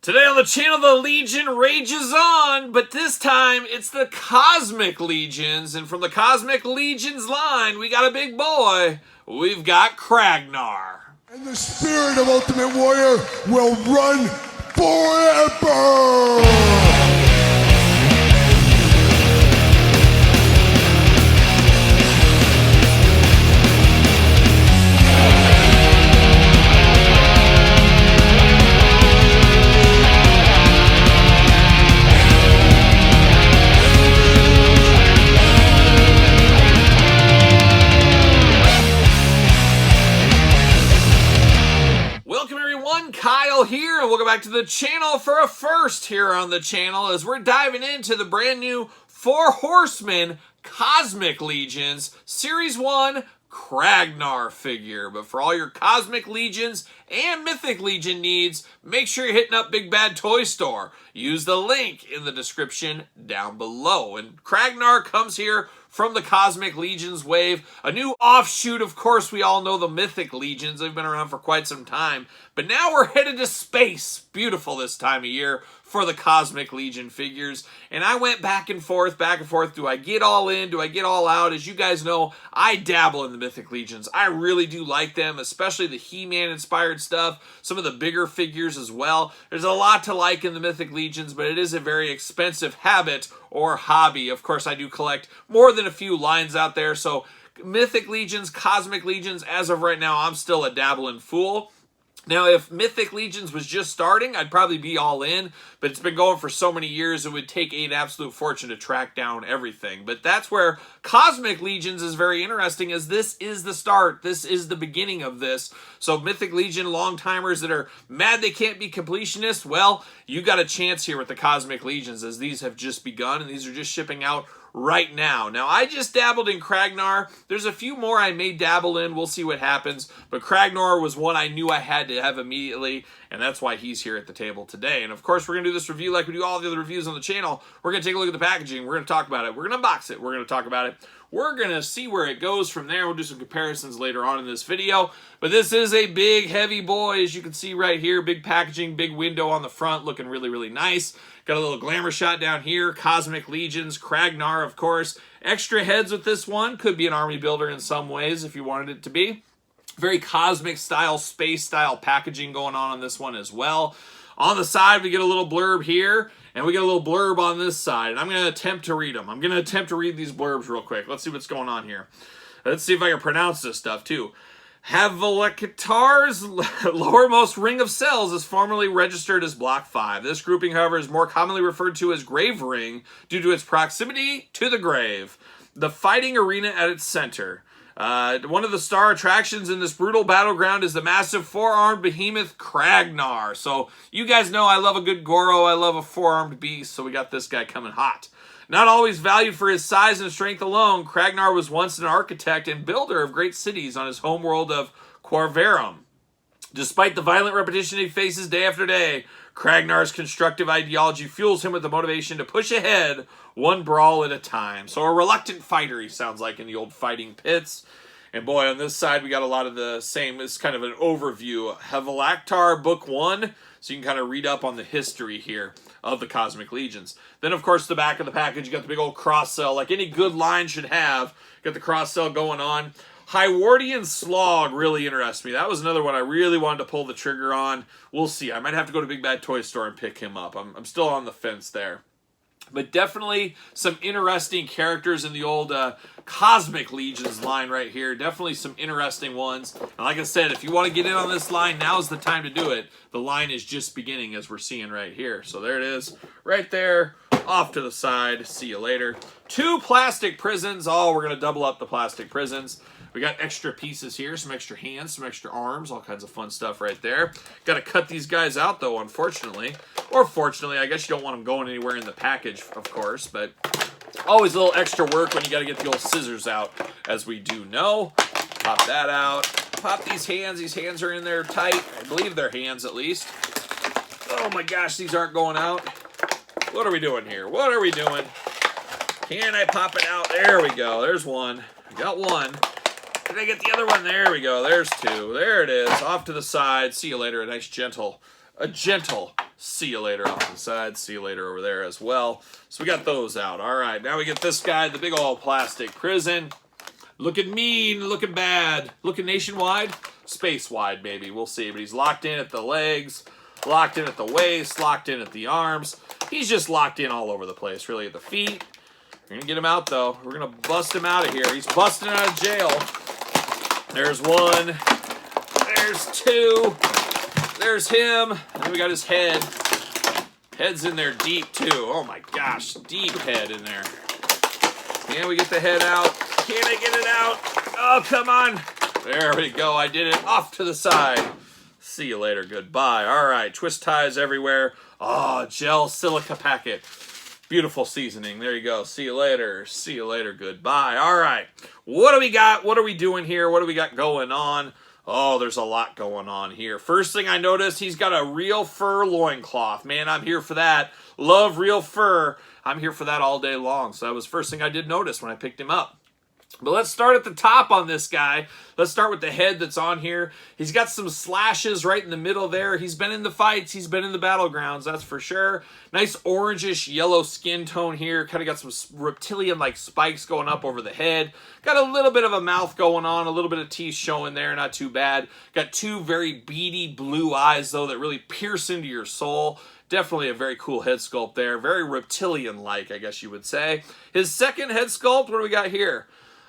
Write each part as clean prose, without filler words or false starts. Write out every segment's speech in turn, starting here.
Today on the channel, the Legion rages on, but this time it's the Cosmic Legions, and from the Cosmic Legions line, we got a big boy. We've got Kraggnar. And the spirit of Ultimate Warrior will run forever! Kyle here, and welcome back to the channel for a first here on the channel as we're diving into the brand new 4 Horsemen Cosmic Legions Series 1 Kraggnar figure. But for all your Cosmic Legions and Mythic Legion needs, make sure you're hitting up Big Bad Toy Store. Use the link in the description down below. And Kraggnar comes here from the Cosmic Legions wave, a new offshoot. Of course, we all know the Mythic Legions. They've been around for quite some time. But now we're headed to space. Beautiful this time of year for the Cosmic Legion figures. And I went back and forth. Do I get all in? Do I get all out? As you guys know, I dabble in the Mythic Legions. I really do like them, especially the He-Man inspired stuff. Some of the bigger figures as well. There's a lot to like in the Mythic Legions, but it is a very expensive habit or hobby. Of course, I do collect more than a few lines out there. So Mythic Legions, Cosmic Legions, as of right now, I'm still a dabbling fool. Now, if Mythic Legions was just starting, I'd probably be all in, but it's been going for so many years, it would take an absolute fortune to track down everything. But that's where Cosmic Legions is very interesting, as this is the start. This is the beginning of this. So Mythic Legion long-timers that are mad they can't be completionists, well, you got a chance here with the Cosmic Legions, as these have just begun, and these are just shipping out right now. Now, I just dabbled in Kraggnar. There's a few more I may dabble in. We'll see what happens. But Kraggnar was one I knew I had to have immediately, and that's why he's here at the table today. And of course, we're going to do this review like we do all the other reviews on the channel. We're going to take a look at the packaging. We're going to talk about it. We're going to unbox it. We're going to talk about it. We're going to see where it goes from there. We'll do some comparisons later on in this video. But this is a big, heavy boy, as you can see right here. Big packaging, big window on the front, looking really, really nice. Got a little glamour shot down here. Cosmic Legions, Kraggnar, of course. Extra heads with this one. Could be an army builder in some ways if you wanted it to be. Very cosmic style, space style packaging going on this one as well. On the side, we get a little blurb here, and we get a little blurb on this side. And I'm going to attempt to read them. I'm going to attempt to read these blurbs real quick. Let's see what's going on here. Let's see if I can pronounce this stuff, too. Havelekatar's lowermost ring of cells is formerly registered as Block 5. This grouping, however, is more commonly referred to as Grave Ring due to its proximity to the grave. The fighting arena at its center. One of the star attractions in this brutal battleground is the massive 4-armed behemoth Kraggnar. So you guys know I love a good Goro. I love a 4-armed beast, so we got this guy coming hot. Not always valued for his size and strength alone, Kraggnar was once an architect and builder of great cities on his homeworld of Quarverum. Despite the violent repetition he faces day after day, Kragnar's constructive ideology fuels him with the motivation to push ahead, one brawl at a time. So a reluctant fighter, he sounds like, in the old fighting pits. And boy, on this side, we got a lot of the same. It's kind of an overview. Havelekatar Book 1, so you can kind of read up on the history here of the Cosmic Legions. Then, of course, the back of the package, you got the big old cross-sell, like any good line should have. Got the cross-sell going on. Hywardian Slog really interests me. That was another one I really wanted to pull the trigger on. We'll see. I might have to go to Big Bad Toy Store and pick him up. I'm still on the fence there. But definitely some interesting characters in the old Cosmic Legions line right here. Definitely some interesting ones. And like I said, if you want to get in on this line, now's the time to do it. The line is just beginning, as we're seeing right here. So there it is, right there, off to the side. See you later. 2 plastic prisons. Oh, we're going to double up the plastic prisons. We got extra pieces here, some extra hands, some extra arms, all kinds of fun stuff right there. Got to cut these guys out, though, unfortunately. Or fortunately, I guess you don't want them going anywhere in the package, of course. But always a little extra work when you got to get the old scissors out, as we do know. Pop that out. Pop these hands. These hands are in there tight. I believe they're hands, at least. Oh, my gosh, these aren't going out. What are we doing here? What are we doing? Can I pop it out? There we go. There's one. I got one. Did I get the other one? There we go. There's 2. There it is. Off to the side. See you later. A gentle See you later off to the side. See you later over there as well. So we got those out. All right, now we get this guy, the big old plastic prison. Looking mean, looking bad, looking nationwide, space-wide maybe. We'll see. But he's locked in at the legs, locked in at the waist, locked in at the arms. He's just locked in all over the place, really, at the feet. We're going to get him out, though. We're going to bust him out of here. He's busting out of jail. There's one. There's two. There's him. And then we got his head. Head's in there deep, too. Oh, my gosh. Deep head in there. And we get the head out. Can I get it out? Oh, come on. There we go. I did it. Off to the side. See you later. Goodbye. All right. Twist ties everywhere. Oh, gel silica packet. Beautiful seasoning. There you go. See you later. See you later. Goodbye. All right. What do we got? What are we doing here? What do we got going on? Oh, there's a lot going on here. First thing I noticed, he's got a real fur loincloth. Man, I'm here for that. Love real fur. I'm here for that all day long. So that was the first thing I did notice when I picked him up. But let's start at the top on this guy. Let's start with the head that's on here. He's got some slashes right in the middle there. He's been in the fights. He's been in the battlegrounds, that's for sure. Nice orangish yellow skin tone here. Kind of got some reptilian-like spikes going up over the head. Got a little bit of a mouth going on. A little bit of teeth showing there. Not too bad. Got two very beady blue eyes, though, that really pierce into your soul. Definitely a very cool head sculpt there. Very reptilian-like, I guess you would say. His second head sculpt, what do we got here?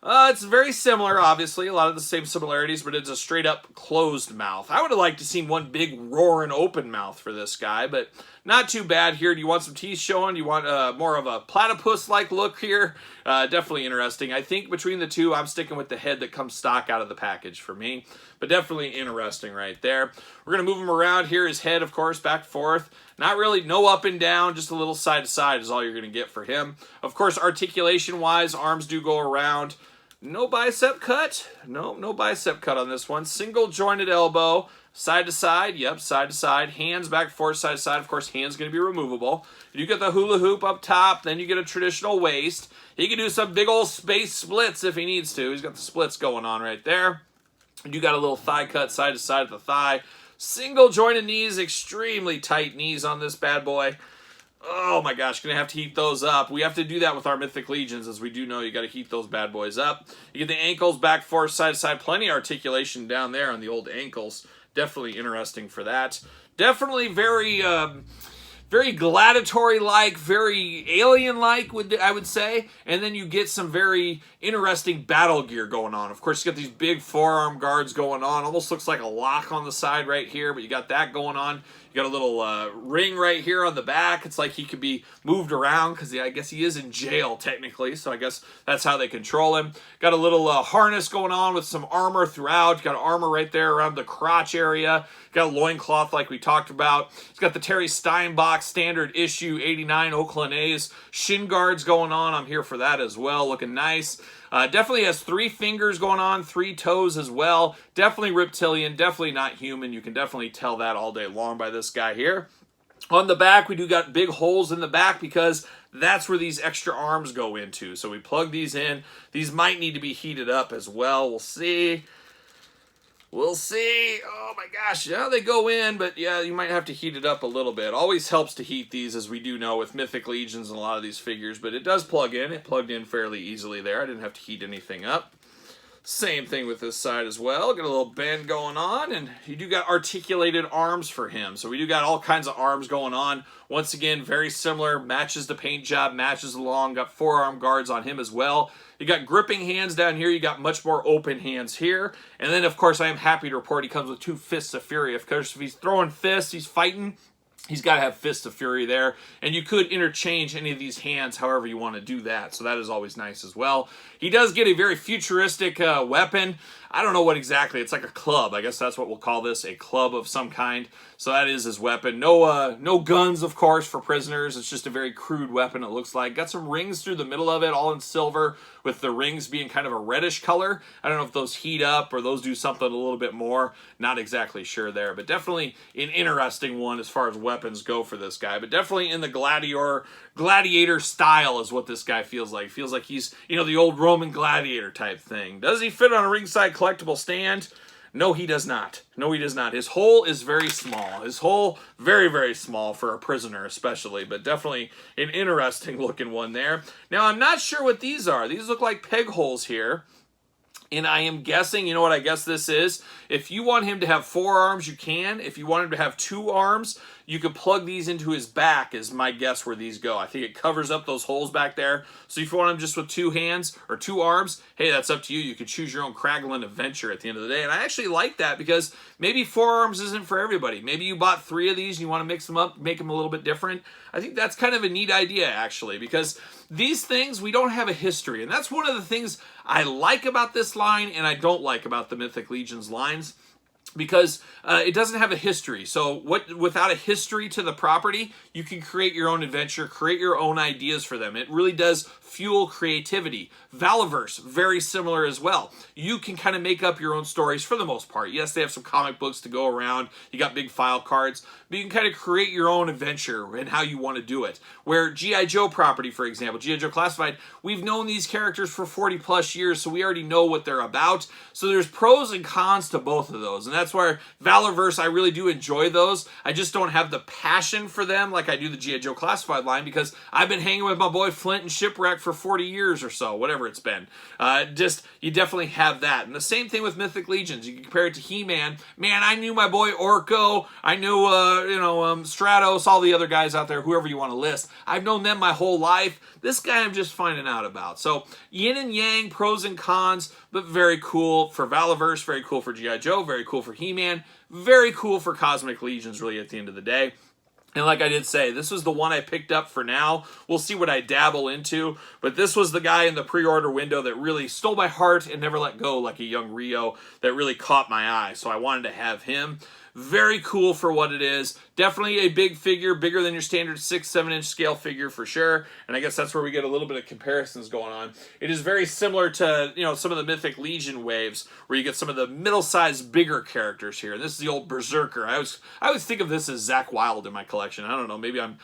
It's very similar, obviously. A lot of the same similarities, but it's a straight-up closed mouth. I would have liked to see one big roaring open mouth for this guy, but not too bad here. Do you want some teeth showing? Do you want more of a platypus-like look here? Definitely interesting. I think between the two, I'm sticking with the head that comes stock out of the package for me, but definitely interesting right there. We're going to move him around here. His head, of course, back and forth. Not really, no up and down, just a little side to side is all you're going to get for him. Of course, articulation-wise, arms do go around. No bicep cut. No bicep cut on this one. Single jointed elbow. Side to side. Yep, side to side. Hands back and forth, side to side. Of course, hands going to be removable. You get the hula hoop up top. Then you get a traditional waist. He can do some big old space splits if he needs to. He's got the splits going on right there. You got a little thigh cut side to side of the thigh. Single jointed knees. Extremely tight knees on this bad boy. Oh my gosh, gonna have to heat those up. We have to do that with our Mythic Legions, as we do know you gotta heat those bad boys up. You get the ankles back, forth, side to side. Plenty of articulation down there on the old ankles. Definitely interesting for that. Definitely very gladiatory-like, very alien-like, I would say. And then you get some very interesting battle gear going on. Of course, you got these big forearm guards going on. Almost looks like a lock on the side right here, but you got that going on. You got a little ring right here on the back. It's like he could be moved around because I guess he is in jail technically. So I guess that's how they control him. Got a little harness going on with some armor throughout. You got armor right there around the crotch area. Got a loincloth like we talked about. He's got the Terry Steinbach standard issue 89 Oakland A's shin guards going on. I'm here for that as well. Looking nice. Definitely has 3 fingers going on, 3 toes as well. Definitely reptilian, definitely not human. You can definitely tell that all day long by this guy here. On the back, we do got big holes in the back because that's where these extra arms go into. So we plug these in. These might need to be heated up as well. We'll see. We'll see. Oh my gosh. Yeah, they go in, but yeah, you might have to heat it up a little bit. Always helps to heat these, as we do know with Mythic Legions and a lot of these figures, but it does plug in. It plugged in fairly easily there. I didn't have to heat anything up. Same thing with this side as well. Got a little bend going on, and you do got articulated arms for him. So we do got all kinds of arms going on. Once again, very similar. Matches the paint job, matches along. Got forearm guards on him as well. You got gripping hands down here. You got much more open hands here. And then, of course, I am happy to report he comes with 2 Fists of Fury. Of course, if he's throwing fists, he's fighting, he's got to have Fists of Fury there. And you could interchange any of these hands however you want to do that. So that is always nice as well. He does get a very futuristic weapon. I don't know what exactly. It's like a club. I guess that's what we'll call this, a club of some kind. So that is his weapon. No guns, of course, for prisoners. It's just a very crude weapon, it looks like. Got some rings through the middle of it, all in silver, with the rings being kind of a reddish color. I don't know if those heat up or those do something a little bit more. Not exactly sure there, but definitely an interesting one as far as weapons go for this guy. But definitely in the gladiator style is what this guy feels like. Feels like he's, the old Roman gladiator type thing. Does he fit on a ringside collectible stand? No, he does not. No, he does not. His hole is very small. His hole, very, very small for a prisoner especially, but definitely an interesting looking one there. Now, I'm not sure what these are. These look like peg holes here. And I am guessing, you know what I guess this is? If you want him to have 4 arms, you can. If you want him to have 2 arms, you could plug these into his back is my guess where these go. I think it covers up those holes back there. So if you want him just with 2 hands or 2 arms, hey, that's up to you. You could choose your own Kraggnar adventure at the end of the day. And I actually like that because maybe 4 arms isn't for everybody. Maybe you bought 3 of these and you want to mix them up, make them a little bit different. I think that's kind of a neat idea, actually, because these things, we don't have a history. And that's one of the things I like about this line and I don't like about the Mythic Legions lines, because it doesn't have a history. So without a history to the property, you can create your own adventure, create your own ideas for them. It really does fuel creativity. Valiverse, very similar as well. You can kind of make up your own stories for the most part. Yes, they have some comic books to go around. You got big file cards, but you can kind of create your own adventure and how you want to do it. Where G.I. Joe property, for example, G.I. Joe Classified, we've known these characters for 40 plus years, so we already know what they're about. So there's pros and cons to both of those. And that's where Valiverse, I really do enjoy those. I just don't have the passion for them like I do the G.I. Joe Classified line, because I've been hanging with my boy Flint and Shipwreck for 40 years or so, whatever it's been. You definitely have that. And the same thing with Mythic Legions. You can compare it to He-Man. Man, I knew my boy Orko. I knew, Stratos, all the other guys out there, whoever you want to list. I've known them my whole life. This guy I'm just finding out about. So yin and yang, pros and cons, but very cool for Valiverse, very cool for G.I. Joe, very cool for He-Man, very cool for Cosmic Legions, really, at the end of the day. And like I did say, this was the one I picked up for now. We'll see what I dabble into. But this was the guy in the pre-order window that really stole my heart and never let go like a young Rio, that really caught my eye. So I wanted to have him. Very cool for what it is. Definitely a big figure, bigger than your standard 6-7 inch scale figure for sure. And I guess that's where we get a little bit of comparisons going on. It is very similar to, some of the Mythic Legion waves where you get some of the middle-sized, bigger characters here. This is the old Berserker. I always think of this as Zakk Wylde in my collection. I don't know. Maybe I'm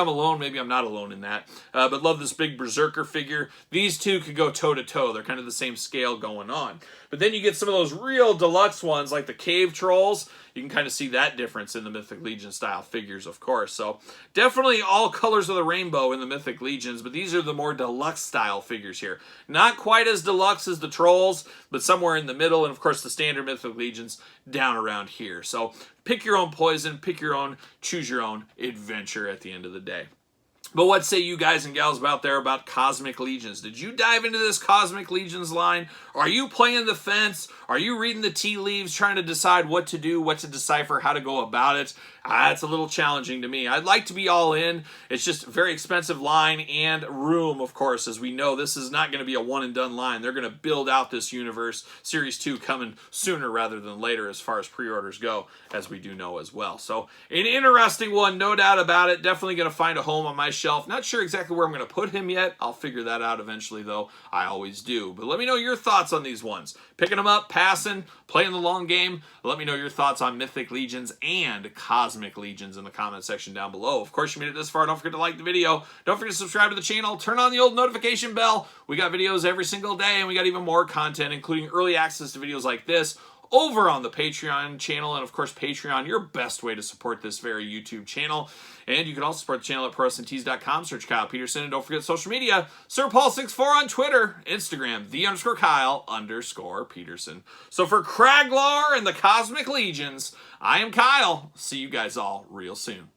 alone. Maybe I'm not alone in that. But love this big Berserker figure. These two could go toe-to-toe. They're kind of the same scale going on. But then you get some of those real deluxe ones like the Cave Trolls. You can kind of see that difference in the Mythic Legion style figures, of course. So definitely all colors of the rainbow in the Mythic Legions, but these are the more deluxe style figures here. Not quite as deluxe as the Trolls, but somewhere in the middle, and of course the standard Mythic Legions down around here. So pick your own poison, pick your own, choose your own adventure at the end of the day. But what say you guys and gals out there about Cosmic Legions? Did you dive into this Cosmic Legions line? Are you playing the fence? Are you reading the tea leaves, trying to decide what to do, what to decipher, how to go about it? It's a little challenging to me. I'd like to be all in. It's just a very expensive line and room, of course. As we know, this is not going to be a one-and-done line. They're going to build out this universe. Series 2 coming sooner rather than later as far as pre-orders go, as we do know as well. So an interesting one, no doubt about it. Definitely going to find a home on my shelf. Not sure exactly where I'm going to put him yet. I'll figure that out eventually, though. I always do. But let me know your thoughts on these ones. Picking them up, passing, playing the long game. Let me know your thoughts on Mythic Legions and Cosmic Legions in the comment section down below. Of course, you made it this far. Don't forget to like the video. Don't forget to subscribe to the channel. Turn on the old notification bell. We got videos every single day, and we got even more content, including early access to videos like this over on the Patreon channel. And of course, Patreon, your best way to support this very YouTube channel. And you can also support the channel at ProWrestlingTees.com. Search Kyle Peterson. And don't forget social media. SirPaul64 on Twitter, Instagram, _Kyle_Peterson. So for Kraggnar and the Cosmic Legions, I am Kyle. See you guys all real soon.